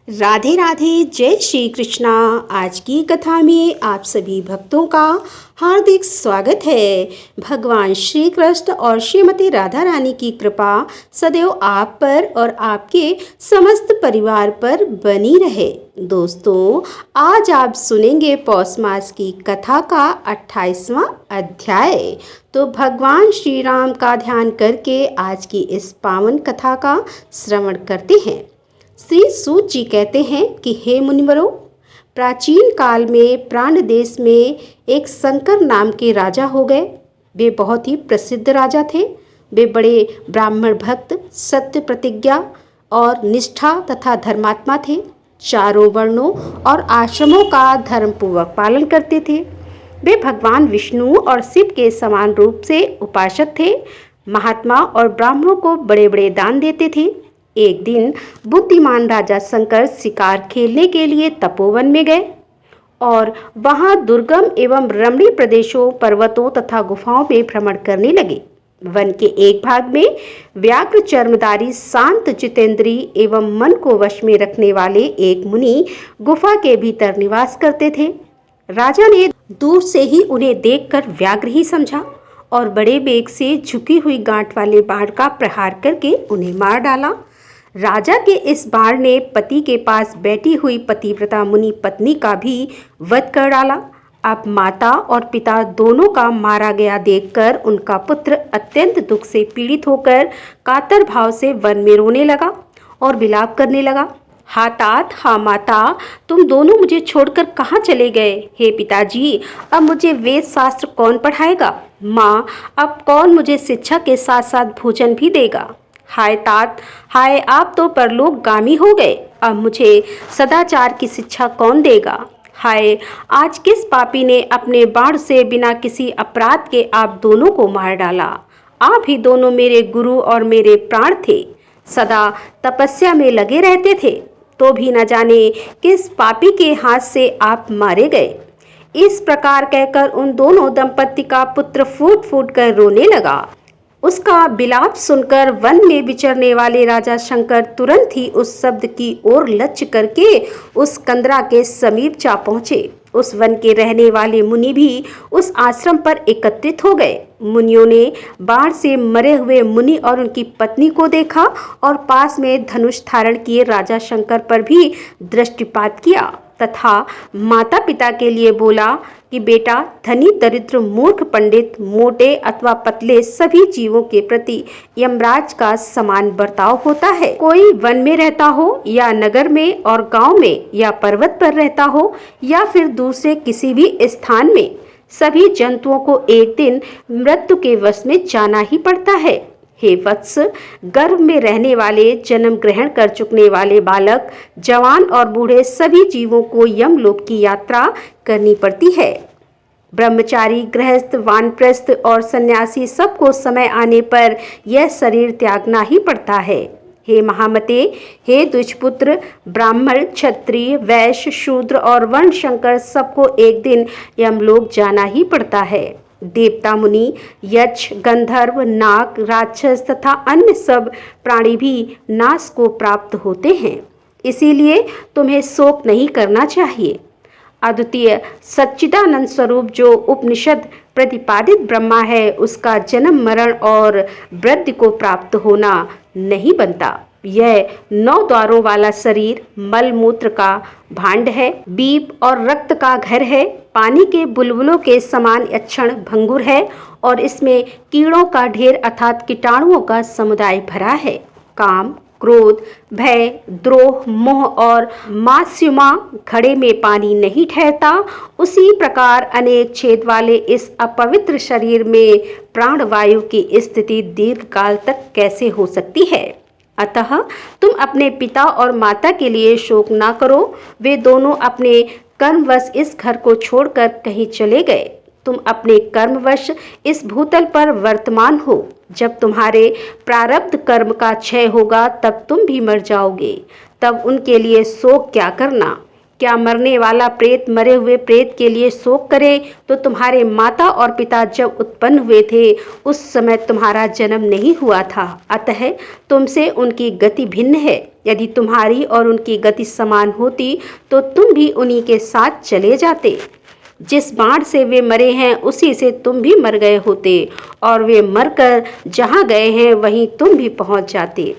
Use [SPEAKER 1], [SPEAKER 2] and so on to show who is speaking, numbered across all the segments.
[SPEAKER 1] राधे राधे, जय श्री कृष्णा। आज की कथा में आप सभी भक्तों का हार्दिक स्वागत है। भगवान श्री कृष्ण और श्रीमती राधा रानी की कृपा सदैव आप पर और आपके समस्त परिवार पर बनी रहे। दोस्तों, आज आप सुनेंगे पौष मास की कथा का 28वां अध्याय। तो भगवान श्री राम का ध्यान करके आज की इस पावन कथा का श्रवण करते हैं। श्री सूत जी कहते हैं कि हे मुनिवरों, प्राचीन काल में प्राण देश में एक शंकर नाम के राजा हो गए। वे बहुत ही प्रसिद्ध राजा थे। वे बड़े ब्राह्मण भक्त, सत्य प्रतिज्ञा और निष्ठा तथा धर्मात्मा थे। चारों वर्णों और आश्रमों का धर्मपूर्वक पालन करते थे। वे भगवान विष्णु और शिव के समान रूप से उपासक थे। महात्मा और ब्राह्मणों को बड़े बड़े दान देते थे। एक दिन बुद्धिमान राजा शंकर शिकार खेलने के लिए तपोवन में गए और वहां दुर्गम एवं रमणीय प्रदेशों, पर्वतों तथा गुफाओं में भ्रमण करने लगे। वन के एक भाग में व्याघ्र चर्मधारी, शांत जितेंद्री एवं मन को वश में रखने वाले एक मुनि गुफा के भीतर निवास करते थे। राजा ने दूर से ही उन्हें देखकर व्याघ्र ही समझा और बड़े वेग से झुकी हुई गांठ वाले बाण का प्रहार करके उन्हें मार डाला। राजा के इस बाण ने पति के पास बैठी हुई पतिव्रता मुनि पत्नी का भी वध कर डाला। अब माता और पिता दोनों का मारा गया देखकर उनका पुत्र अत्यंत दुख से पीड़ित होकर कातर भाव से वन में रोने लगा और विलाप करने लगा। हा तात, हा माता, तुम दोनों मुझे छोड़कर कहाँ चले गए? हे पिताजी, अब मुझे वेद शास्त्र कौन पढ़ाएगा? माँ, अब कौन मुझे शिक्षा के साथ साथ भोजन भी देगा? हाय तात, हाय, आप तो परलोकगामी हो गए। अब मुझे सदाचार की शिक्षा कौन देगा? हाय, आज किस पापी ने अपने बाण से बिना किसी अपराध के आप दोनों को मार डाला? आप ही दोनों मेरे गुरु और मेरे प्राण थे। सदा तपस्या में लगे रहते थे, तो भी न जाने किस पापी के हाथ से आप मारे गए। इस प्रकार कहकर उन दोनों दंपत्ति का पुत्र फूट फूट कर रोने लगा। उसका विलाप सुनकर वन में विचरने वाले राजा शंकर तुरंत ही उस शब्द की ओर लक्ष्य करके उस कंदरा के समीप जा पहुंचे। उस वन के रहने वाले मुनि भी उस आश्रम पर एकत्रित हो गए। मुनियों ने बाण से मरे हुए मुनि और उनकी पत्नी को देखा और पास में धनुष धारण किए राजा शंकर पर भी दृष्टिपात किया तथा माता पिता के लिए बोला कि बेटा, धनी, दरिद्र, मूर्ख, पंडित, मोटे अथवा पतले, सभी जीवों के प्रति यमराज का समान बर्ताव होता है। कोई वन में रहता हो या नगर में और गांव में या पर्वत पर रहता हो या फिर दूसरे किसी भी स्थान में, सभी जंतुओं को एक दिन मृत्यु के वश में जाना ही पड़ता है। हे वत्स, गर्भ में रहने वाले, जन्म ग्रहण कर चुकने वाले बालक, जवान और बूढ़े, सभी जीवों को यमलोक की यात्रा करनी पड़ती है। ब्रह्मचारी, गृहस्थ, वानप्रस्थ और सन्यासी सबको समय आने पर यह शरीर त्यागना ही पड़ता है। हे महामते, हे द्विजपुत्र, ब्राह्मण, क्षत्रिय, वैश्य, शूद्र और वर्ण शंकर सबको एक दिन यमलोक जाना ही पड़ता है। देवता, मुनि, यक्ष, गंधर्व, नाग, राक्षस तथा अन्य सब प्राणी भी नाश को प्राप्त होते हैं। इसीलिए तुम्हें शोक नहीं करना चाहिए। अद्वितीय सच्चिदानंद स्वरूप जो उपनिषद प्रतिपादित ब्रह्मा है, उसका जन्म, मरण और वृद्धि को प्राप्त होना नहीं बनता। यह 9 द्वारों वाला शरीर मल मूत्र का भांड है, बीप और रक्त का घर है, पानी के बुलबुलों के समान अक्षण भंगुर है और इसमें कीड़ों का ढेर अर्थात कीटाणुओं का समुदाय भरा है। काम, क्रोध, भय, द्रोह, मोह और मात्सर्य घड़े में पानी नहीं ठहरता, उसी प्रकार अनेक छेद वाले इस अपवित्र शरीर में प्राणवायु की स्थिति दीर्घ काल तक कैसे हो सकती है? अतः तुम अपने पिता और माता के लिए शोक ना करो। वे दोनों अपने कर्मवश इस घर को छोड़कर कहीं चले गए। तुम अपने कर्मवश इस भूतल पर वर्तमान हो। जब तुम्हारे प्रारब्ध कर्म का क्षय होगा तब तुम भी मर जाओगे। तब उनके लिए शोक क्या करना? क्या मरने वाला प्रेत मरे हुए प्रेत के लिए शोक करे? तो तुम्हारे माता और पिता जब उत्पन्न हुए थे उस समय तुम्हारा जन्म नहीं हुआ था, अतः तुमसे उनकी गति भिन्न है। यदि तुम्हारी और उनकी गति समान होती तो तुम भी उन्हीं के साथ चले जाते। जिस बाण से वे मरे हैं उसी से तुम भी मर गए होते, और वे मरकर जहाँ गए हैं वहीं तुम भी पहुँच जाते।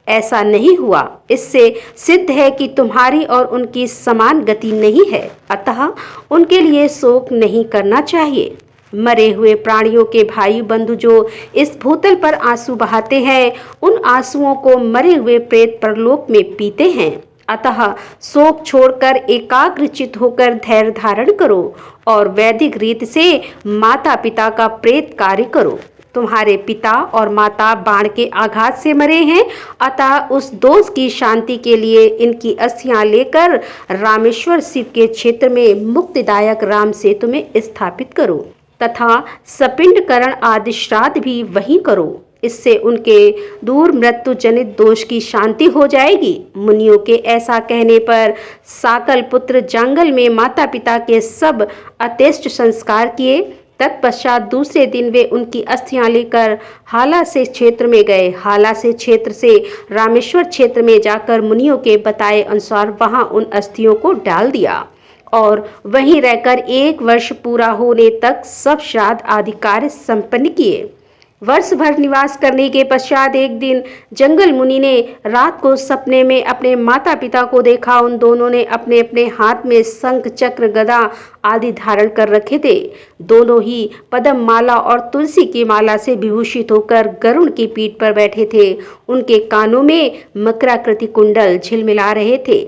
[SPEAKER 1] ऐसा नहीं हुआ। इससे सिद्ध है कि तुम्हारी और उनकी समान गति नहीं है, अतः उनके लिए शोक नहीं करना चाहिए। मरे हुए प्राणियों के भाई बंधु जो इस भूतल पर आंसू बहाते हैं, उन आंसुओं को मरे हुए प्रेत परलोक में पीते हैं। अतः शोक छोड़कर एकाग्रचित होकर धैर्य धारण करो और वैदिक रीत से माता पिता का प्रेत कार्य करो। तुम्हारे पिता और माता बाण के आघात से मरे हैं, अतः उस दोष की शांति के लिए इनकी अस्थियां लेकर रामेश्वर शिव के क्षेत्र में मुक्तिदायक राम सेतु में स्थापित करो तथा सपिंडकरण आदि श्राद्ध भी वहीं करो। इससे उनके दूर मृत्यु जनित दोष की शांति हो जाएगी। मुनियों के ऐसा कहने पर साकल पुत्र जांगल में माता पिता के सब अत्यष्ट संस्कार किए। तत्पश्चात दूसरे दिन वे उनकी अस्थियां लेकर हाला से क्षेत्र में गए। हाला से क्षेत्र से रामेश्वर क्षेत्र में जाकर मुनियों के बताए अनुसार वहां उन अस्थियों को डाल दिया और वहीं रहकर 1 वर्ष पूरा होने तक सब श्राद्ध आदि कार्य संपन्न किए। वर्ष भर निवास करने के पश्चात एक दिन जंगल मुनि ने रात को सपने में अपने माता पिता को देखा। उन दोनों ने अपने अपने हाथ में शंख चक्र गदा आदि धारण कर रखे थे। दोनों ही पद्म माला और तुलसी की माला से विभूषित होकर गरुड़ की पीठ पर बैठे थे। उनके कानों में मकराकृति कुंडल झिलमिला रहे थे।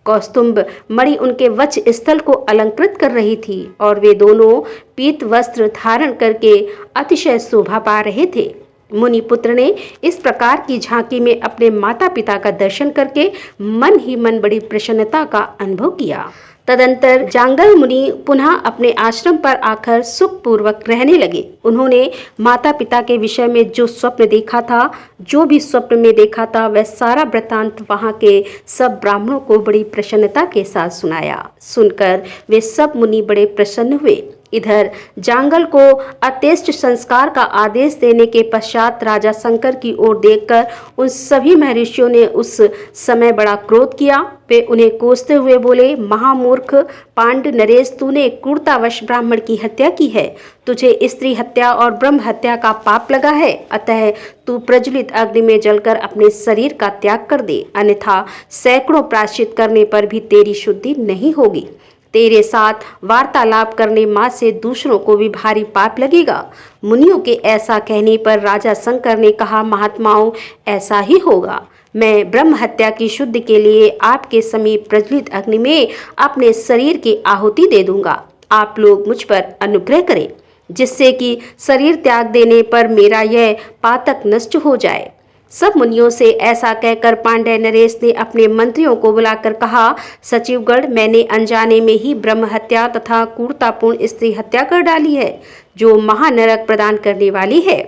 [SPEAKER 1] कौस्तुभ मणि उनके वक्ष स्थल को अलंकृत कर रही थी और वे दोनों पीत वस्त्र धारण करके अतिशय शोभा पा रहे थे। मुनि पुत्र ने इस प्रकार की झांकी में अपने माता पिता का दर्शन करके मन ही मन बड़ी प्रसन्नता का अनुभव किया। तदंतर जांगल मुनि पुनः अपने आश्रम पर आकर सुखपूर्वक रहने लगे। उन्होंने माता पिता के विषय में जो स्वप्न देखा था, जो भी स्वप्न में देखा था, वह सारा वृत्तांत वहां के सब ब्राह्मणों को बड़ी प्रसन्नता के साथ सुनाया। सुनकर वे सब मुनि बड़े प्रसन्न हुए। इधर जांगल को अत्यष्ट संस्कार का आदेश देने के पश्चात राजा शंकर की ओर देखकर उन सभी महर्षियों ने उस समय बड़ा क्रोध किया। वे उन्हें कोसते हुए बोले, महामूर्ख पांड नरेश, तूने क्रूरतावश ब्राह्मण की हत्या की है। तुझे स्त्री हत्या और ब्रह्म हत्या का पाप लगा है, अतः तू प्रज्वलित अग्नि में जलकर अपने शरीर का त्याग कर दे, अन्यथा सैकड़ों प्रायश्चित करने पर भी तेरी शुद्धि नहीं होगी। तेरे साथ वार्तालाप करने माँ से दूसरों को भी भारी पाप लगेगा। मुनियों के ऐसा कहने पर राजा शंकर ने कहा, महात्माओं, ऐसा ही होगा। मैं ब्रह्म हत्या की शुद्धि के लिए आपके समीप प्रज्वलित अग्नि में अपने शरीर की आहुति दे दूंगा। आप लोग मुझ पर अनुग्रह करें, जिससे कि शरीर त्याग देने पर मेरा यह पातक नष्ट हो जाए। सब मुनियों से ऐसा कहकर पांड्य नरेश ने अपने मंत्रियों को बुलाकर कहा, सचिवगढ़, मैंने अनजाने में ही ब्रह्म हत्या तथा क्रूरतापूर्ण स्त्री हत्या कर डाली है, जो महानरक प्रदान करने वाली है।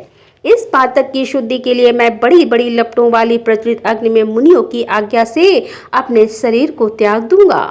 [SPEAKER 1] इस पातक की शुद्धि के लिए मैं बड़ी बड़ी लपटों वाली प्रज्वलित अग्नि में मुनियों की आज्ञा से अपने शरीर को त्याग दूंगा।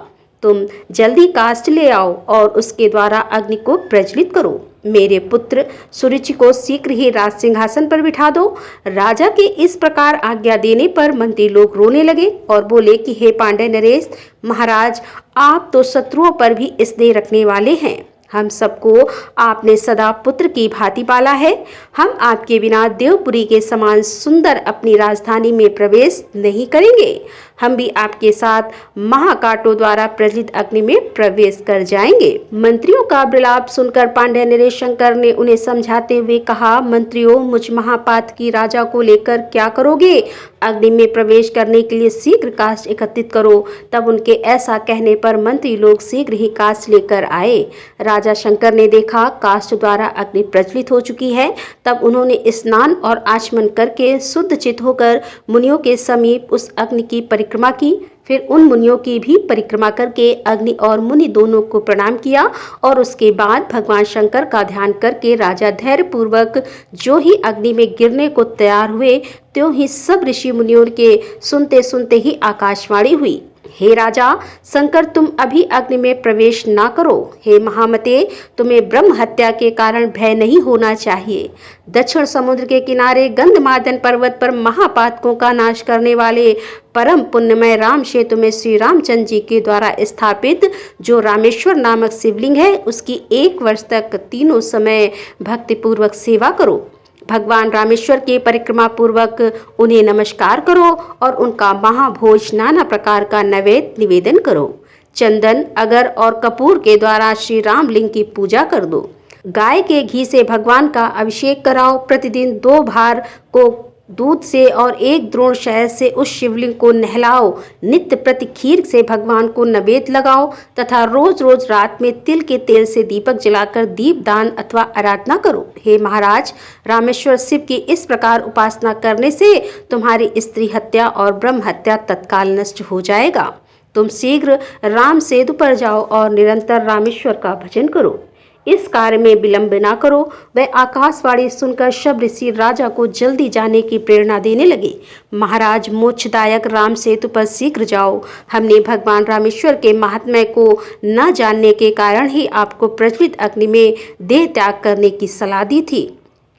[SPEAKER 1] तुम जल्दी काष्ठ ले आओ और उसके द्वारा अग्नि को प्रज्वलित करो। मेरे पुत्र सुरुचि को शीघ्र ही राज सिंहासन पर बिठा दो। राजा के इस प्रकार आज्ञा देने पर मंत्री लोग रोने लगे और बोले कि हे पांड्य नरेश महाराज, आप तो शत्रुओं पर भी स्नेह रखने वाले हैं। हम सबको आपने सदा पुत्र की भांति पाला है। हम आपके बिना देवपुरी के समान सुंदर अपनी राजधानी में प्रवेश नहीं करेंगे। हम भी आपके साथ महाकाटों द्वारा प्रज्वलित अग्नि में प्रवेश कर जाएंगे। मंत्रियों का विलाप सुनकर पांड्य नरेश शंकर ने उन्हें समझाते हुए कहा, मंत्रियों, मुझ महापात की राजा को लेकर क्या करोगे? अग्नि में प्रवेश करने के लिए शीघ्र काष्ठ एकत्रित करो। तब उनके ऐसा कहने पर मंत्री लोग शीघ्र ही काष्ठ लेकर आए। राजा शंकर ने देखा काष्ठ द्वारा अग्नि प्रज्वलित हो चुकी है। तब उन्होंने स्नान और आचमन करके शुद्ध चित होकर मुनियों के समीप उस अग्नि की परिक्रमा की। फिर उन मुनियों की भी परिक्रमा करके अग्नि और मुनि दोनों को प्रणाम किया और उसके बाद भगवान शंकर का ध्यान करके राजा धैर्य पूर्वक जो ही अग्नि में गिरने को तैयार हुए, त्यों ही सब ऋषि मुनियों के सुनते सुनते ही आकाशवाणी हुई। हे राजा शंकर, तुम अभी अग्नि में प्रवेश ना करो। हे महामते, तुम्हें ब्रह्म हत्या के कारण भय नहीं होना चाहिए। दक्षिण समुद्र के किनारे गंधमादन पर्वत पर महापातकों का नाश करने वाले परम पुण्यमय राम सेतु में श्री रामचंद्र जी के द्वारा स्थापित जो रामेश्वर नामक शिवलिंग है, उसकी 1 वर्ष तक तीनों समय भक्तिपूर्वक सेवा करो। भगवान रामेश्वर के परिक्रमा पूर्वक उन्हें नमस्कार करो और उनका महाभोज नाना प्रकार का नैवेद्य निवेदन करो। चंदन, अगर और कपूर के द्वारा श्री रामलिंग की पूजा कर दो। गाय के घी से भगवान का अभिषेक कराओ। प्रतिदिन 2 भार को दूध से और 1 द्रोण शहद से उस शिवलिंग को नहलाओ। नित्य प्रति खीर से भगवान को नैवेद्य लगाओ तथा रोज रोज रात में तिल के तेल से दीपक जलाकर दीप दान अथवा आराधना करो। हे महाराज, रामेश्वर शिव की इस प्रकार उपासना करने से तुम्हारी स्त्री हत्या और ब्रह्म हत्या तत्काल नष्ट हो जाएगा। तुम शीघ्र राम सेतु पर जाओ और निरंतर रामेश्वर का भजन करो। इस कार्य में विलंब न करो। वह आकाशवाणी सुनकर शब ऋषि राजा को जल्दी जाने की प्रेरणा देने लगे। महाराज, मोक्षदायक राम सेतु पर शीघ्र जाओ। हमने भगवान रामेश्वर के महात्म्य को न जानने के कारण ही आपको प्रज्वलित अग्नि में देह त्याग करने की सलाह दी थी।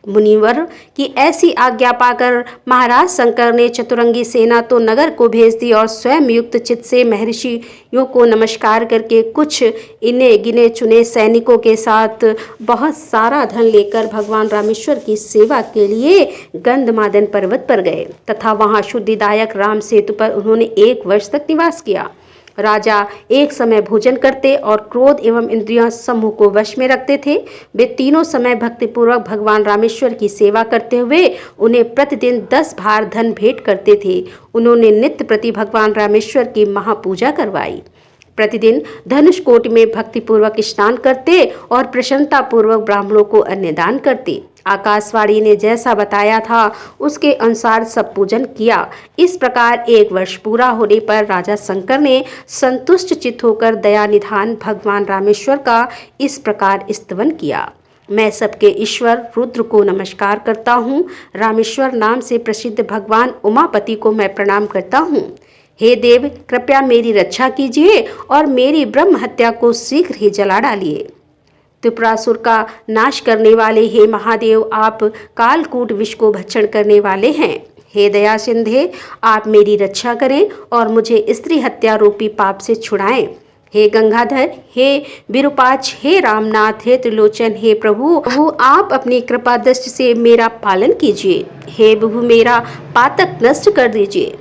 [SPEAKER 1] मुनिवर की ऐसी आज्ञा पाकर महाराज शंकर ने चतुरंगी सेना तो नगर को भेज दी और स्वयं युक्त चित्त से महर्षियों को नमस्कार करके कुछ इन्हें गिने चुने सैनिकों के साथ बहुत सारा धन लेकर भगवान रामेश्वर की सेवा के लिए गंधमादन पर्वत पर गए तथा वहां शुद्धिदायक राम सेतु पर उन्होंने 1 वर्ष तक निवास किया। राजा एक समय भोजन करते और क्रोध एवं इंद्रियां समूह को वश में रखते थे। वे तीनों समय भक्तिपूर्वक भगवान रामेश्वर की सेवा करते हुए उन्हें प्रतिदिन 10 भार धन भेंट करते थे। उन्होंने नित्य प्रति भगवान रामेश्वर की महापूजा करवाई। प्रतिदिन धनुष कोट में भक्तिपूर्वक स्नान करते और प्रसन्नता पूर्वक ब्राह्मणों को अन्नदान करते। आकाशवाणी ने जैसा बताया था उसके अनुसार सब पूजन किया। इस प्रकार 1 वर्ष पूरा होने पर राजा शंकर ने संतुष्ट चित्त होकर दया निधान भगवान रामेश्वर का इस प्रकार स्तवन किया। मैं सबके ईश्वर रुद्र को नमस्कार करता हूँ। रामेश्वर नाम से प्रसिद्ध भगवान उमापति को मैं प्रणाम करता हूँ। हे देव, कृपया मेरी रक्षा कीजिए और मेरी ब्रह्म हत्या को शीघ्र ही जला डालिए। त्रिपुरासुर का नाश करने वाले हे महादेव, आप कालकूट विष को भक्षण करने वाले हैं। हे दया सिंधे, आप मेरी रक्षा करें और मुझे स्त्री हत्या रूपी पाप से छुड़ाएं। हे गंगाधर, हे विरूपाक्ष, हे रामनाथ, हे त्रिलोचन, हे प्रभु आप अपनी कृपा दृष्टि से मेरा पालन कीजिए। हे विभु, मेरा पातक नष्ट कर दीजिए।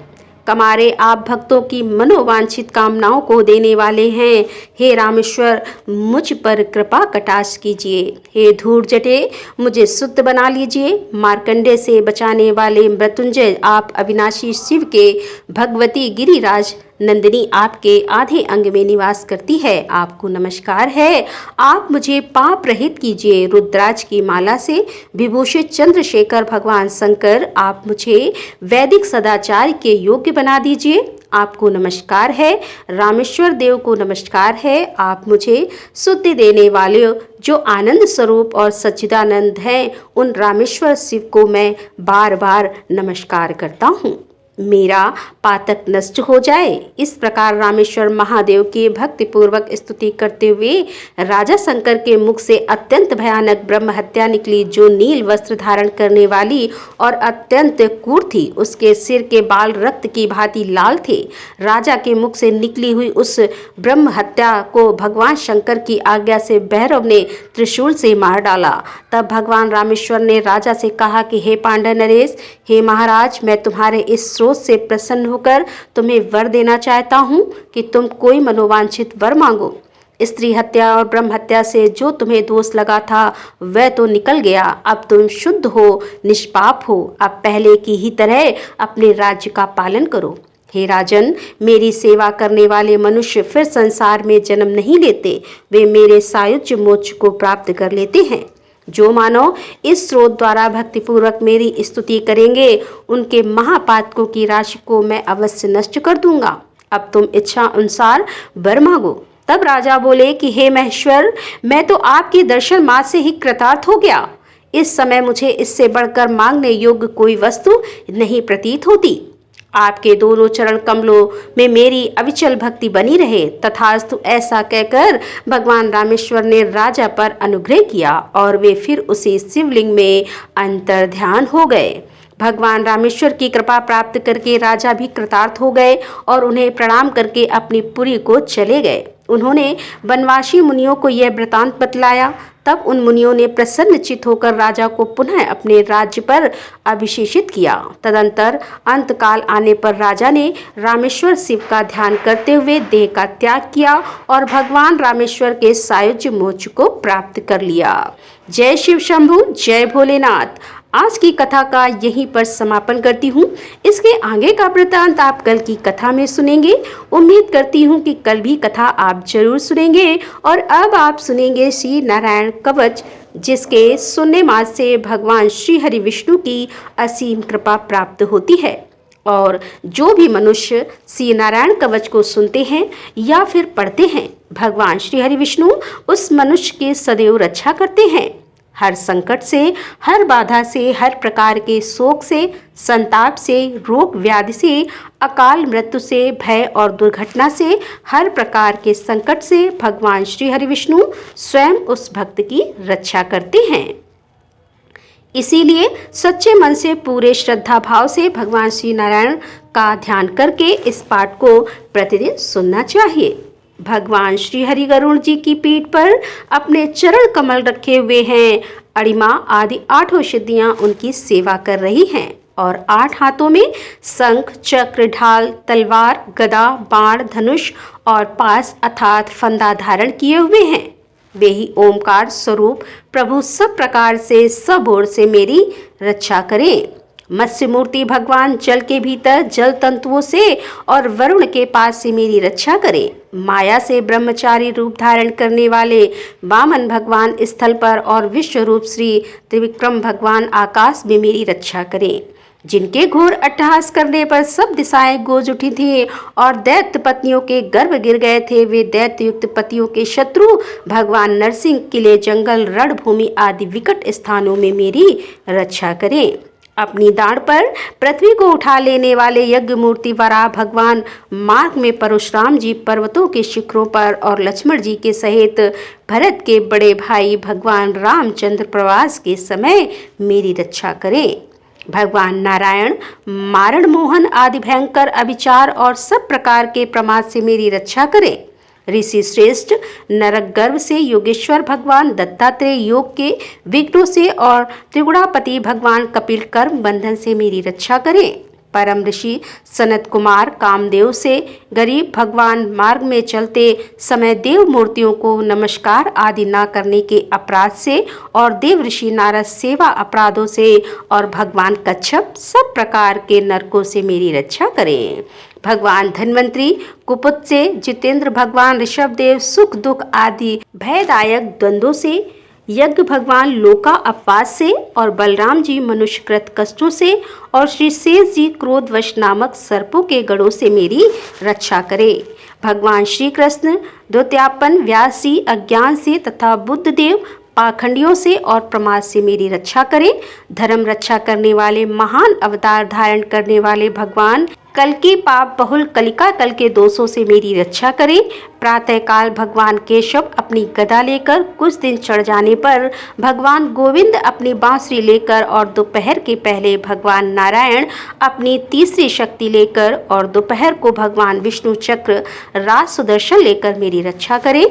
[SPEAKER 1] कमारे, आप भक्तों की मनोवांछित कामनाओं को देने वाले हैं। हे रामेश्वर, मुझ पर कृपा कटाक्ष कीजिए। हे धूर जटे, मुझे शुद्ध बना लीजिए। मार्कंडे से बचाने वाले मृत्युंजय, आप अविनाशी शिव के भगवती गिरिराज नंदिनी आपके आधे अंग में निवास करती है। आपको नमस्कार है। आप मुझे पाप रहित कीजिए। रुद्राज की माला से विभूषित चंद्रशेखर भगवान शंकर, आप मुझे वैदिक सदाचार के योग्य बना दीजिए। आपको नमस्कार है। रामेश्वर देव को नमस्कार है। आप मुझे शुद्धि देने वाले जो आनंद स्वरूप और सच्चिदानंद हैं, उन रामेश्वर शिव को मैं बार बार नमस्कार करता हूँ। मेरा पातक नष्ट हो जाए। इस प्रकार रामेश्वर महादेव की भक्तिपूर्वक स्तुति करते हुए राजा शंकर के मुख से अत्यंत भयानक ब्रह्म हत्या निकली, जो नील वस्त्र धारण करने वाली और अत्यंत क्रूर थी। उसके सिर के बाल रक्त की भांति लाल थे। राजा के मुख से निकली हुई उस ब्रह्म हत्या को भगवान शंकर की आज्ञा से भैरव ने त्रिशूल से मार डाला। तब भगवान रामेश्वर ने राजा से कहा कि हे पांडव नरेश, हे महाराज, मैं तुम्हारे इस से प्रसन्न होकर तुम्हें वर देना चाहता हूं कि तुम कोई मनोवांछित वर मांगो। स्त्री हत्या और ब्रह्म हत्या से जो तुम्हें दोष लगा था वह तो निकल गया। अब तुम शुद्ध हो, निष्पाप हो। अब पहले की ही तरह अपने राज्य का पालन करो। हे राजन, मेरी सेवा करने वाले मनुष्य फिर संसार में जन्म नहीं लेते। वे मेरे सायुज्य मोक्ष को प्राप्त कर लेते हैं। जो मानव इस स्रोत द्वारा भक्तिपूर्वक मेरी स्तुति करेंगे, उनके महापातकों की राशि को मैं अवश्य नष्ट कर दूंगा। अब तुम इच्छा अनुसार वर मांगो। तब राजा बोले कि हे महेश्वर, मैं तो आपके दर्शन मात्र से ही कृतार्थ हो गया। इस समय मुझे इससे बढ़कर मांगने योग्य कोई वस्तु नहीं प्रतीत होती। आपके दोनों चरण कमलों में मेरी अविचल भक्ति बनी रहे। तथास्तु ऐसा कहकर भगवान रामेश्वर ने राजा पर अनुग्रह किया और वे फिर उसी शिवलिंग में अंतर्ध्यान हो गए। भगवान रामेश्वर की कृपा प्राप्त करके राजा भी कृतार्थ हो गए और उन्हें प्रणाम करके अपनी पुरी को चले गए। उन्होंने वनवासी मुनियों को यह वृतांत बतलाया। तब उन मुनियों ने प्रसन्नचित होकर राजा को पुनः अपने राज्य पर अभिषेचित किया। तदंतर अंतकाल आने पर राजा ने रामेश्वर शिव का ध्यान करते हुए देह का त्याग किया और भगवान रामेश्वर के सायुज्य मोक्ष को प्राप्त कर लिया। जय शिव शंभु, जय भोलेनाथ। आज की कथा का यहीं पर समापन करती हूँ। इसके आगे का वृतांत आप कल की कथा में सुनेंगे। उम्मीद करती हूँ कि कल भी कथा आप जरूर सुनेंगे। और अब आप सुनेंगे श्री नारायण कवच, जिसके सुनने मात्र से भगवान श्री हरि विष्णु की असीम कृपा प्राप्त होती है। और जो भी मनुष्य श्री नारायण कवच को सुनते हैं या फिर पढ़ते हैं, भगवान श्री हरि विष्णु उस मनुष्य की सदैव रक्षा करते हैं। हर संकट से, हर बाधा से, हर प्रकार के शोक से, संताप से, रोग व्याधि से, अकाल मृत्यु से, भय और दुर्घटना से, हर प्रकार के संकट से भगवान श्री हरि विष्णु स्वयं उस भक्त की रक्षा करते हैं। इसीलिए सच्चे मन से, पूरे श्रद्धा भाव से भगवान श्री नारायण का ध्यान करके इस पाठ को प्रतिदिन सुनना चाहिए। भगवान श्री हरि गरुड़ जी की पीठ पर अपने चरण कमल रखे हुए हैं। अणिमा आदि 8 सिद्धियां उनकी सेवा कर रही हैं और 8 हाथों में शंख, चक्र, ढाल, तलवार, गदा, बाण, धनुष और पास अर्थात फंदा धारण किए हुए हैं। वे ही ओमकार स्वरूप प्रभु सब प्रकार से, सब ओर से मेरी रक्षा करें। मत्स्य मूर्ति भगवान जल के भीतर जल तंतुओं से और वरुण के पास से मेरी रक्षा करें। माया से ब्रह्मचारी रूप धारण करने वाले वामन भगवान स्थल पर और विश्व रूप श्री त्रिविक्रम भगवान आकाश में मेरी रक्षा करें। जिनके घोर अट्टहास करने पर सब दिशाएं गूंज उठी थी और दैत्य पत्नियों के गर्भ गिर गए थे, वे दैत्य युक्त पतियों के शत्रु भगवान नरसिंह किले, जंगल, रणभूमि आदि विकट स्थानों में मेरी रक्षा करें। अपनी दाढ़ पर पृथ्वी को उठा लेने वाले यज्ञ मूर्ति वराह भगवान मार्ग में परशुराम जी पर्वतों के शिखरों पर और लक्ष्मण जी के सहित भरत के बड़े भाई भगवान रामचंद्र प्रवास के समय मेरी रक्षा करें। भगवान नारायण मारण मोहन आदि भयंकर अभिचार और सब प्रकार के प्रमाद से मेरी रक्षा करें। ऋषि श्रेष्ठ नरक गर्भ से योगेश्वर भगवान दत्तात्रेय योग के विघ्नों से और त्रिगुणापति भगवान कपिल कर्म बंधन से मेरी रक्षा करें। परम ऋषि सनत कुमार कामदेव से गरीब भगवान मार्ग में चलते समय देव मूर्तियों को नमस्कार आदि न करने के अपराध से और देव ऋषि नारद सेवा अपराधों से और भगवान कच्छप सब प्रकार के नरकों से मेरी रक्षा करें। भगवान धन्वंतरी कुपुत से, जितेंद्र भगवान ऋषभ देव सुख दुख आदि भयदायक द्वंद्वों से, यज्ञ भगवान लोका अपवास से और बलराम जी मनुष्यकृत कष्टों से और श्री शेष जी क्रोधवश नामक सर्पों के गढ़ों से मेरी रक्षा करे। भगवान श्री कृष्ण द्वैतापन व्यास जी अज्ञान से तथा बुद्ध देव पाखंडियों से और प्रमाद से मेरी रक्षा करें। धर्म रक्षा करने वाले महान अवतार धारण करने वाले भगवान कल की पाप बहुल कलिका कल के दोषों से मेरी रक्षा करें। प्रातःकाल भगवान केशव अपनी गदा लेकर कुछ दिन चढ़ जाने पर भगवान गोविंद अपनी बांसुरी लेकर और दोपहर के पहले भगवान नारायण अपनी तीसरी शक्ति लेकर और दोपहर को भगवान विष्णु चक्र राज सुदर्शन लेकर मेरी रक्षा करें।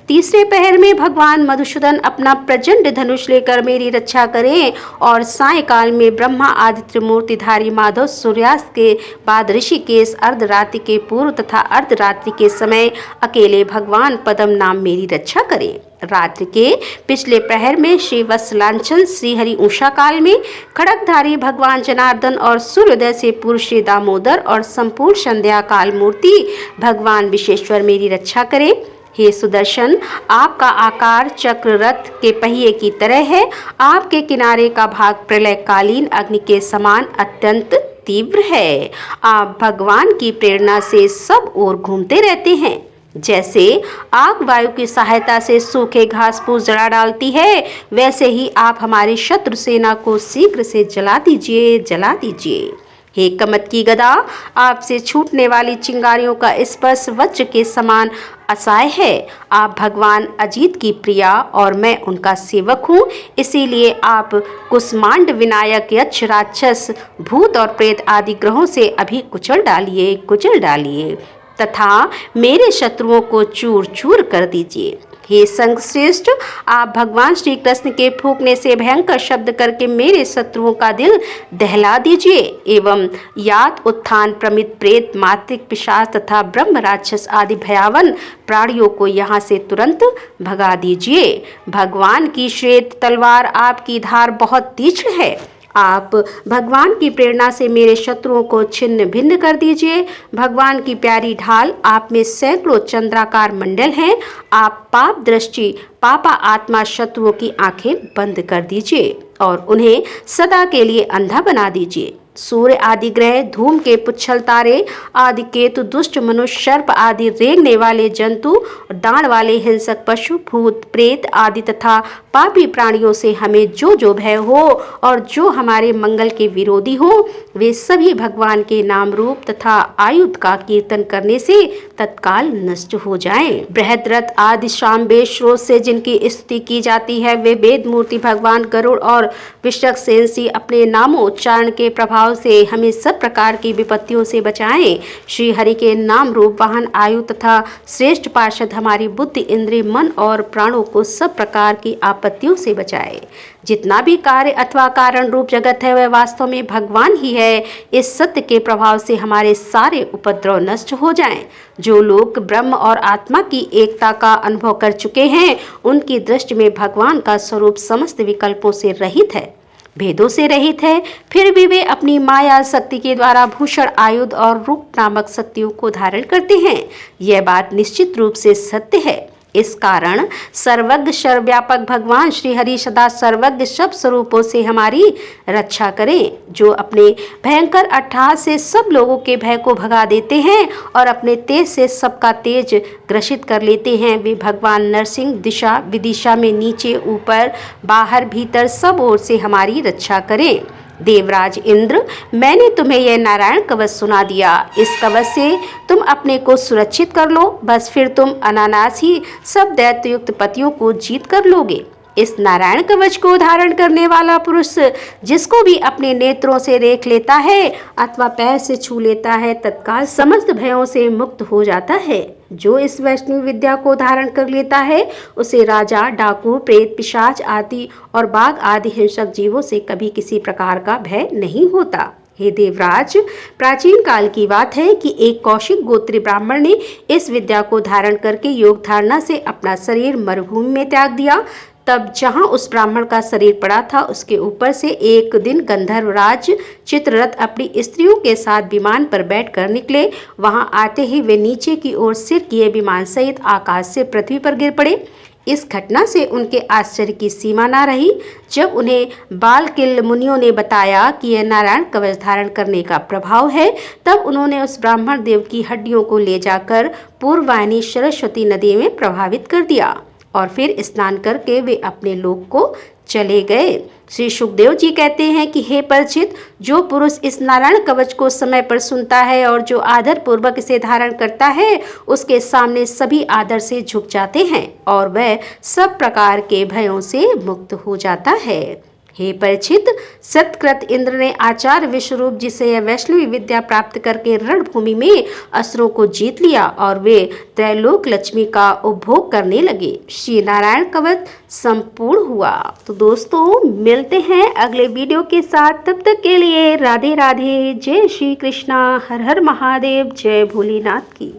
[SPEAKER 1] तीसरे पहर में भगवान मधुसूदन अपना प्रचंड धनुष लेकर मेरी रक्षा करें और सायकाल में ब्रह्मा आदित्य मूर्तिधारी माधव सूर्यास्त के बाद ऋषिकेश अर्धरात्रि के पूर्व तथा अर्धरात्रि के समय अकेले भगवान पद्म नाम मेरी रक्षा करें। रात्रि के पिछले प्रहर में श्री वत्सलांचल श्री हरि उषा काल में खड़गधारी भगवान जनार्दन और सूर्योदय से पूर्व श्री दामोदर और संपूर्ण संध्या काल मूर्ति भगवान विश्वेश्वर मेरी रक्षा करें। हे सुदर्शन, आपका आकार चक्र रथ के पहिए की तरह है। आपके किनारे का भाग प्रलयकालीन अग्नि के समान अत्यंत तीव्र है। आप भगवान की प्रेरणा से सब ओर घूमते रहते हैं। जैसे आग वायु की सहायता से सूखे घास फूस जला डालती है, वैसे ही आप हमारी शत्रु सेना को शीघ्र से जला दीजिए, जला दीजिए। हे कमत की गदा, आपसे छूटने वाली चिंगारियों का स्पर्श वज्र के समान असहाय है। आप भगवान अजीत की प्रिया और मैं उनका सेवक हूँ, इसीलिए आप कुष्मांड, विनायक, यक्ष, राक्षस, भूत और प्रेत आदि ग्रहों से अभी कुचल डालिए तथा मेरे शत्रुओं को चूर चूर कर दीजिए। हे संघश्रेष्ठ, आप भगवान श्री कृष्ण के फूंकने से भयंकर शब्द करके मेरे शत्रुओं का दिल दहला दीजिए एवं यात, उत्थान, प्रमित, प्रेत, मातृक, पिशाच तथा ब्रह्म राक्षस आदि भयावन प्राणियों को यहाँ से तुरंत भगा दीजिए। भगवान की श्वेत तलवार आपकी धार बहुत तीक्ष्ण है। आप भगवान की प्रेरणा से मेरे शत्रुओं को छिन्न भिन्न कर दीजिए। भगवान की प्यारी ढाल आप में सैकड़ों चंद्राकार मंडल हैं। आप पाप दृष्टि पापा आत्मा शत्रुओं की आंखें बंद कर दीजिए और उन्हें सदा के लिए अंधा बना दीजिए। सूर्य आदि ग्रह, धूम के पुच्छल तारे आदि केतु, दुष्ट मनुष्य, सर्प आदि रेंगने वाले जंतु, दांत वाले हिंसक पशु, भूत, प्रेत आदि तथा पापी प्राणियों से हमें जो जो भय हो और जो हमारे मंगल के विरोधी हो, वे सभी भगवान के नाम रूप तथा आयुध का कीर्तन करने से तत्काल नष्ट हो जाएं। बृहद्रथ आदि शाम्बेर स्रोत से जिनकी स्तुति की जाती है, वे वेद मूर्ति भगवान गरुड़ और विश्वक सेन सी अपने नामोच्चारण के प्रभाव से हमें सब प्रकार की विपत्तियों से बचाएं। श्री हरि के नाम रूप वाहन आयु तथा श्रेष्ठ पार्षद हमारी बुद्धि, इंद्रिय, मन और प्राणों को सब प्रकार की आपत्तियों से बचाए। जितना भी कार्य अथवा कारण रूप जगत है वह वास्तव में भगवान ही है। इस सत्य के प्रभाव से हमारे सारे उपद्रव नष्ट हो जाएं। जो लोग ब्रह्म और आत्मा की एकता का अनुभव कर चुके हैं, उनकी दृष्टि में भगवान का स्वरूप समस्त विकल्पों से रहित है, भेदों से रहित है। फिर भी वे अपनी माया शक्ति के द्वारा भूषण, आयुध और रूप नामक शक्तियों को धारण करते हैं। यह बात निश्चित रूप से सत्य है। इस कारण सर्वज्ञ सर्वव्यापक भगवान श्री हरि सदा सर्वज्ञ सब स्वरूपों से हमारी रक्षा करें। जो अपने भयंकर अट्टहास से सब लोगों के भय को भगा देते हैं और अपने तेज से सबका तेज ग्रसित कर लेते हैं, वे भगवान नरसिंह दिशा विदिशा में नीचे ऊपर बाहर भीतर सब ओर से हमारी रक्षा करें। देवराज इंद्र, मैंने तुम्हें यह नारायण कवच सुना दिया। इस कवच से तुम अपने को सुरक्षित कर लो, बस फिर तुम अनायास ही सब दैत्ययुक्त पतियों को जीत कर लोगे। इस नारायण कवच को धारण करने वाला पुरुष जिसको भी अपने नेत्रों से देख लेता है अथवा पैर से छू लेता है, तत्काल समस्त भयों से मुक्त हो जाता है। जो इस वैष्णव विद्या को धारण कर लेता है, उसे राजा, डाकू, प्रेत, पिशाच आदि और बाघ आदि हिंसक जीवों से कभी किसी प्रकार का भय नहीं होता। हे देवराज, प्राचीन काल की बात है कि एक कौशिक गोत्री ब्राह्मण ने इस विद्या को धारण करके योग धारणा से अपना शरीर मरुभूमि में त्याग दिया। तब जहां उस ब्राह्मण का शरीर पड़ा था, उसके ऊपर से एक दिन गंधर्वराज चित्ररथ अपनी स्त्रियों के साथ विमान पर बैठकर निकले। वहां आते ही वे नीचे की ओर सिर किए विमान सहित आकाश से पृथ्वी पर गिर पड़े। इस घटना से उनके आश्चर्य की सीमा न रही। जब उन्हें बालकिल मुनियों ने बताया कि यह नारायण कवच धारण करने का प्रभाव है, तब उन्होंने उस ब्राह्मण देव की हड्डियों को ले जाकर पूर्ववाहिनी सरस्वती नदी में प्रभावित कर दिया और फिर स्नान करके वे अपने लोक को चले गए। श्री सुखदेव जी कहते हैं कि हे परीक्षित, जो पुरुष इस नारायण कवच को समय पर सुनता है और जो आदर पूर्वक इसे धारण करता है, उसके सामने सभी आदर से झुक जाते हैं और वह सब प्रकार के भयों से मुक्त हो जाता है। हे परीक्षित, सतकृत इंद्र ने आचार्य विश्वरूप जी से यह वैष्णवी विद्या प्राप्त करके रणभूमि में असुरों को जीत लिया और वे त्रैलोक लक्ष्मी का उपभोग करने लगे। श्री नारायण कवच संपूर्ण हुआ। तो दोस्तों, मिलते हैं अगले वीडियो के साथ। तब तक के लिए राधे राधे। जय श्री कृष्णा। हर हर महादेव। जय भोलेनाथ की।